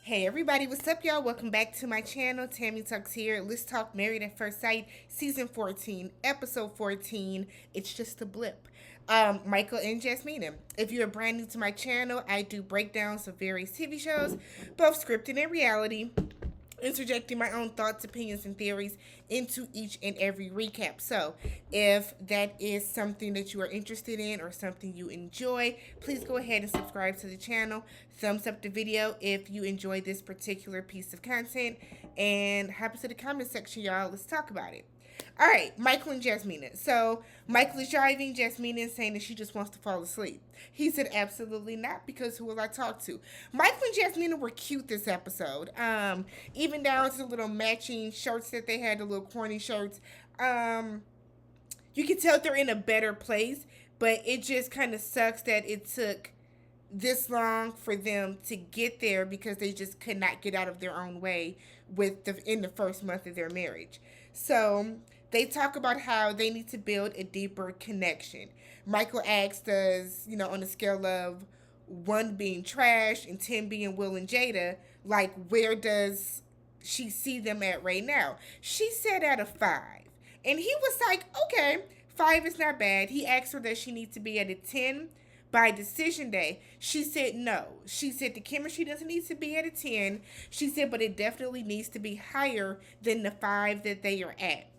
Hey everybody, what's up y'all? Welcome back to my channel. Tammy Talks here. Let's talk Married at First Sight, Season 14, Episode 14. It's just a blip. Michael and Jasmina. If you're brand new to my channel, I do breakdowns of various TV shows, both scripted and reality, interjecting my own thoughts, opinions, and theories into each and every recap. So, if that is something that you are interested in or something you enjoy, please go ahead and subscribe to the channel. Thumbs up the video if you enjoy this particular piece of content, and hop into the comment section, y'all. Let's talk about it. All right, Michael and Jasmina. So Michael is driving. Jasmina is saying that she just wants to fall asleep. He said, absolutely not, because who will I talk to? Michael and Jasmina were cute this episode. Even down to the little matching shirts that they had, the little corny shirts. You can tell they're in a better place, but it just kind of sucks that it took this long for them to get there because they just could not get out of their own way in the first month of their marriage. So they talk about how they need to build a deeper connection. Michael asks, does, on a scale of 1 being trash and 10 being Will and Jada, like, where does she see them at right now? She said at a 5. And he was like, okay, 5 is not bad. He asked her, does she need to be at a 10 by decision day? She said no. She said the chemistry doesn't need to be at a 10. She said, but it definitely needs to be higher than the 5 that they are at.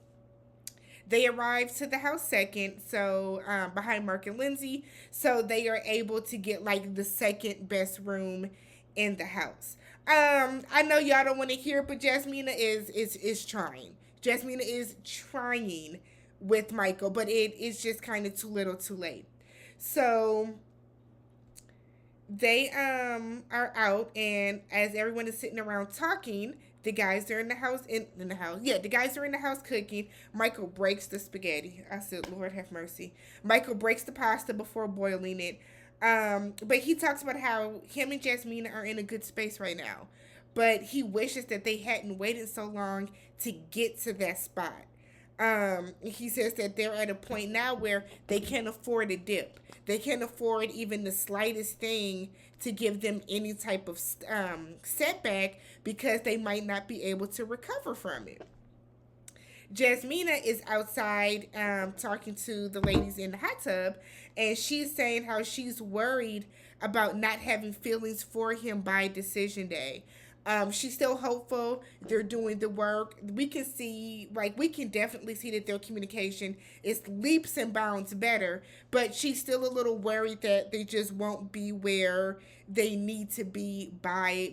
They arrived to the house second, so behind Mark and Lindsay, so they are able to get like the second best room in the house. I know y'all don't want to hear it, but Jasmina is trying. Jasmina is trying with Michael, but it is just kind of too little, too late. So they are out, and as everyone is sitting around talking, the guys are in the house in the house. Yeah, the guys are in the house cooking. Michael breaks the spaghetti. I said, Lord have mercy. Michael breaks the pasta before boiling it. But he talks about how him and Jasmina are in a good space right now. But he wishes that they hadn't waited so long to get to that spot. He says that they're at a point now where they can't afford a dip. They can't afford even the slightest thing to give them any type of setback because they might not be able to recover from it. Jasmina is outside talking to the ladies in the hot tub, and she's saying how she's worried about not having feelings for him by decision day. She's still hopeful. They're doing the work. We can see, we can definitely see that their communication is leaps and bounds better, but she's still a little worried that they just won't be where they need to be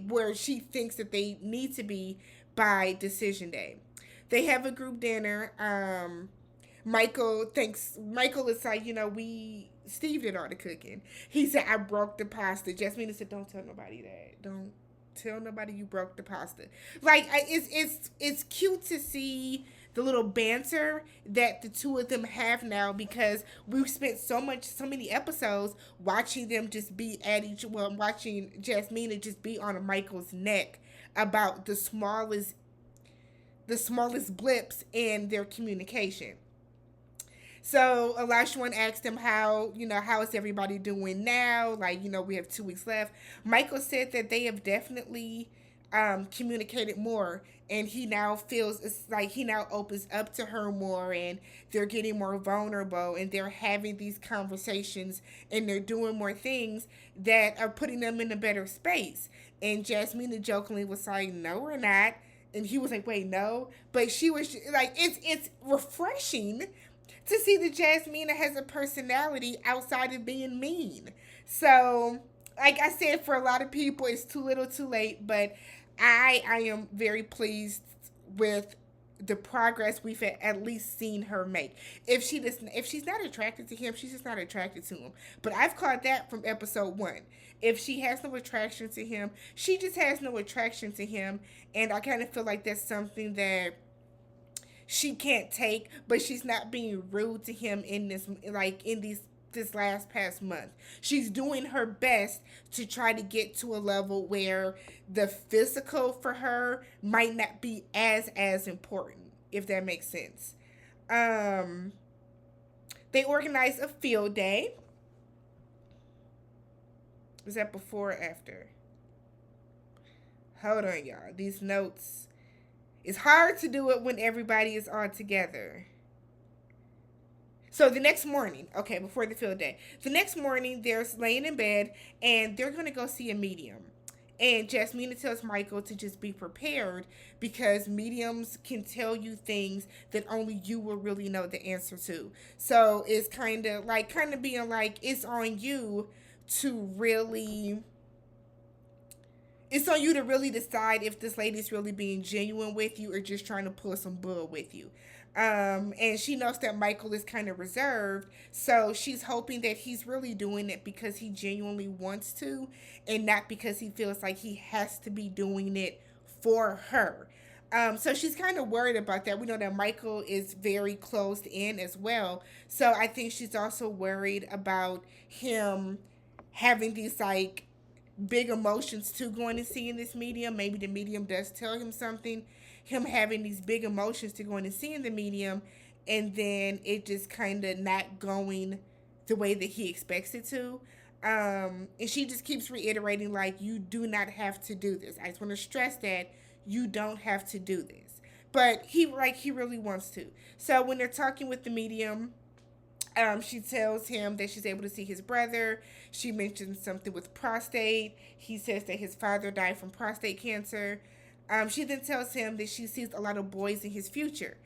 where she thinks that they need to be by decision day. They have a group dinner. Michael is like, Steve did all the cooking. He said, I broke the pasta. Jasmine said, don't tell nobody that. Don't tell nobody you broke the pasta. It's cute to see the little banter that the two of them have now, because we've spent so many episodes watching them just be watching Jasmina just be on a Michael's neck about the smallest blips in their communication. So Elisha asked him how is everybody doing now? We have 2 weeks left. Michael said that they have definitely communicated more, and he now feels it's like he now opens up to her more, and they're getting more vulnerable, and they're having these conversations, and they're doing more things that are putting them in a better space. And Jasmina jokingly was like, no, we're not. And he was like, wait, no. But she was like, it's refreshing to see that Jasmina has a personality outside of being mean. So, like I said, for a lot of people, it's too little, too late. But I am very pleased with the progress we've at least seen her make. If she's not attracted to him, she's just not attracted to him. But I've caught that from episode 1. If she has no attraction to him, she just has no attraction to him. And I kind of feel like that's something that she can't take, but she's not being rude to him in this last past month. She's doing her best to try to get to a level where the physical for her might not be as important, if that makes sense. They organized a field day. Was that before or after? Hold on, y'all. These notes. It's hard to do it when everybody is all together. So the next morning, okay, before the field day, the next morning they're laying in bed and they're gonna go see a medium. And Jasmina tells Michael to just be prepared because mediums can tell you things that only you will really know the answer to. So it's kind of being like it's on you to really it's on you to really decide if this lady's really being genuine with you or just trying to pull some bull with you. And she knows that Michael is kind of reserved, so she's hoping that he's really doing it because he genuinely wants to, and not because he feels like he has to be doing it for her. So she's kind of worried about that. We know that Michael is very closed in as well, so I think she's also worried about him having these like big emotions too going and seeing this medium. Maybe the medium does tell him something. Him having these big emotions to going and seeing the medium, and then it just kind of not going the way that he expects it to. And she just keeps reiterating, like, you do not have to do this. I just want to stress that you don't have to do this. But he really wants to. So when they're talking with the medium, she tells him that she's able to see his brother. She mentions something with prostate. He says that his father died from prostate cancer. She then tells him that she sees a lot of boys in his future,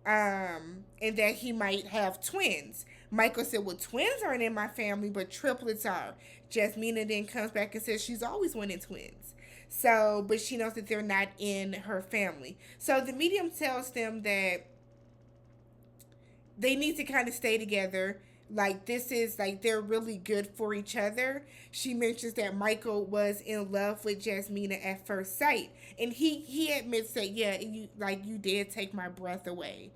and that he might have twins. Michael said, well, twins aren't in my family, but triplets are. Jasmina then comes back and says she's always wanted twins. So, but she knows that they're not in her family. So the medium tells them that they need to kind of stay together. Like, this is like they're really good for each other. She mentions that Michael was in love with Jasmina at first sight, and he admits that, yeah, you did take my breath away.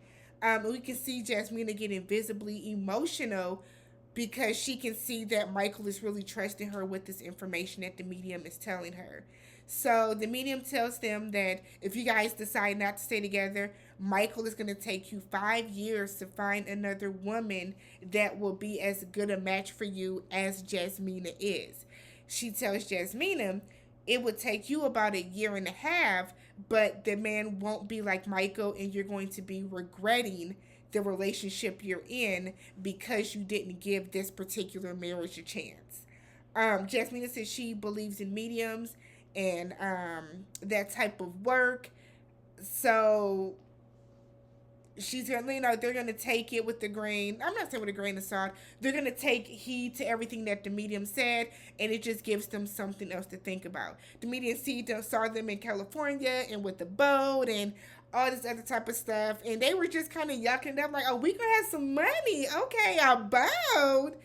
We can see Jasmina getting visibly emotional because she can see that Michael is really trusting her with this information that the medium is telling her. So the medium tells them that if you guys decide not to stay together, Michael is going to take you 5 years to find another woman that will be as good a match for you as Jasmina is. She tells Jasmina it would take you about a year and a half, but the man won't be like Michael, and you're going to be regretting the relationship you're in because you didn't give this particular marriage a chance. Jasmina says she believes in mediums and that type of work. So she's gonna, they're gonna take it with the grain. I'm not saying with a grain of salt. They're gonna take heed to everything that the medium said, and it just gives them something else to think about. The medium saw them in California and with the boat and all this other type of stuff, and they were just kind of yucking it up, like, "Oh, we gonna have some money, okay, a boat."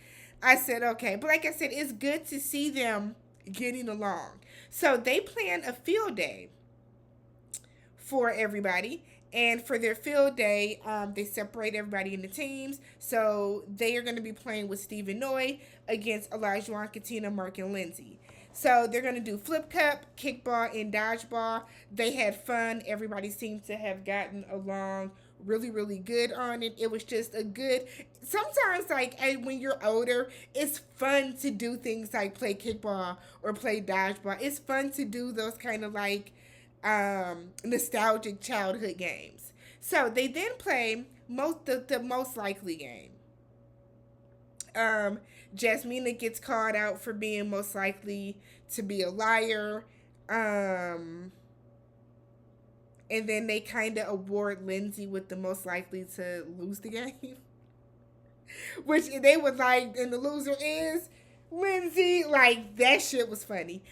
I said, "Okay," but like I said, it's good to see them getting along. So they plan a field day for everybody. And for their field day, they separate everybody into teams. So they are going to be playing with Stephen Noy against Elijah, Katina, Mark, and Lindsay. So they're going to do flip cup, kickball, and dodgeball. They had fun. Everybody seemed to have gotten along really, really good on it. It was just a good. Sometimes, like, when you're older, it's fun to do things like play kickball or play dodgeball. It's fun to do those kind of like nostalgic childhood games. So they then play the most likely game. Jasmina gets called out for being most likely to be a liar. And then they kind of award Lindsay with the most likely to lose the game. Which they was like, and the loser is Lindsay. Like, that shit was funny.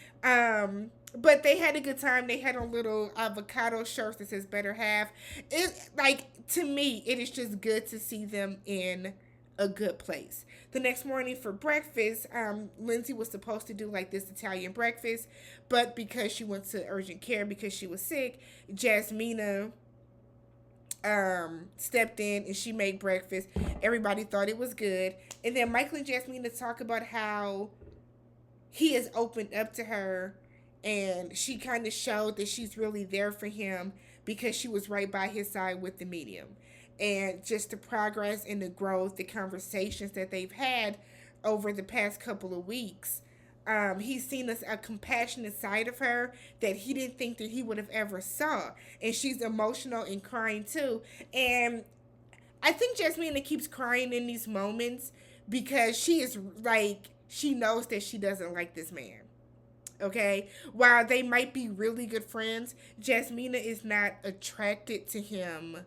But they had a good time. They had a little avocado shirt that says "Better Half." It, like, to me, it is just good to see them in a good place. The next morning for breakfast, Lindsay was supposed to do like this Italian breakfast, but because she went to urgent care because she was sick, Jasmina stepped in and she made breakfast. Everybody thought it was good. And then Michael and Jasmina talk about how he has opened up to her, and she kind of showed that she's really there for him because she was right by his side with the medium. And just the progress and the growth, the conversations that they've had over the past couple of weeks, He's seen a compassionate side of her that he didn't think that he would have ever saw. And she's emotional and crying too. And I think Jasmina keeps crying in these moments because she is like, she knows that she doesn't like this man. Okay? While they might be really good friends, Jasmina is not attracted to him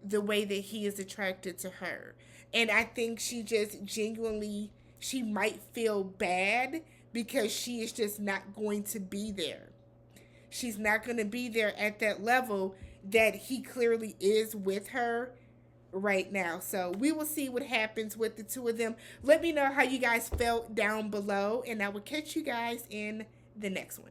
the way that he is attracted to her. And I think she just genuinely, she might feel bad because she is just not going to be there. She's not going to be there at that level that he clearly is with her right now. So we will see what happens with the two of them. Let me know how you guys felt down below, and I will catch you guys in the next one.